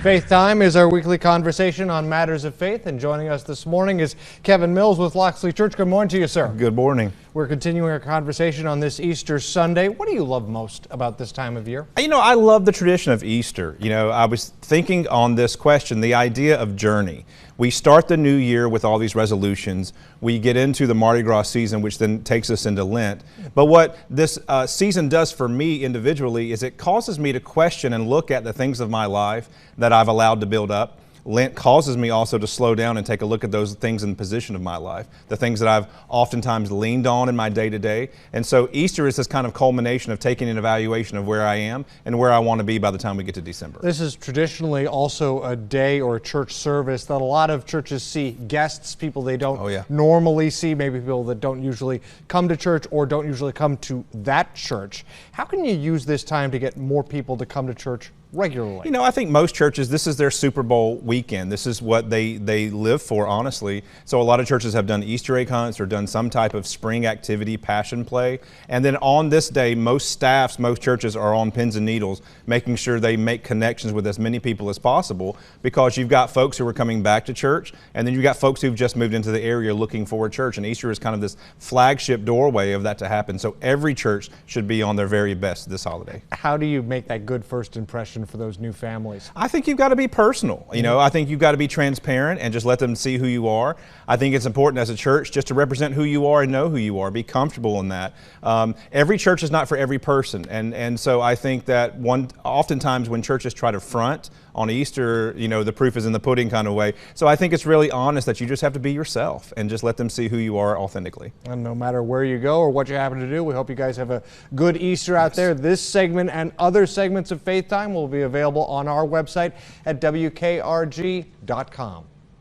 Faith Time is our weekly conversation on matters of faith, and joining us this morning is Kevin Mills with Loxley Church. Good morning to you, sir. Good morning. We're continuing our conversation on this Easter Sunday. What do you love most about this time of year? You know, I love the tradition of Easter. You know, I was thinking on this question, the idea of journey. We start the new year with all these resolutions. We get into the Mardi Gras season, which then takes us into Lent. But what this season does for me individually is it causes me to question and look at the things of my life that I've allowed to build up. Lent causes me also to slow down and take a look at those things in the position of my life, the things that I've oftentimes leaned on in my day-to-day. And so Easter is this kind of culmination of taking an evaluation of where I am and where I want to be by the time we get to December. This is traditionally also a day or a church service that a lot of churches see guests, people they don't normally see, maybe people that don't usually come to church or don't usually come to that church. How can you use this time to get more people to come to church regularly? You know, I think most churches, this is their Super Bowl weekend. This is what they live for, honestly. So a lot of churches have done Easter egg hunts or done some type of spring activity, passion play. And then on this day, most staffs, most churches are on pins and needles, making sure they make connections with as many people as possible, because you've got folks who are coming back to church, and then you've got folks who've just moved into the area looking for a church. And Easter is kind of this flagship doorway of that to happen. So every church should be on their very best this holiday. How do you make that good first impression for those new families? I think you've got to be personal. You know, I think you've got to be transparent and just let them see who you are. I think it's important as a church just to represent who you are and know who you are. Be comfortable in that. Every church is not for every person, and so I think that oftentimes when churches try to front on Easter, you know, the proof is in the pudding kind of way. So I think it's really honest that you just have to be yourself and just let them see who you are authentically. And no matter where you go or what you happen to do, we hope you guys have a good Easter out there. This segment and other segments of Faith Time will be available on our website at WKRG.com.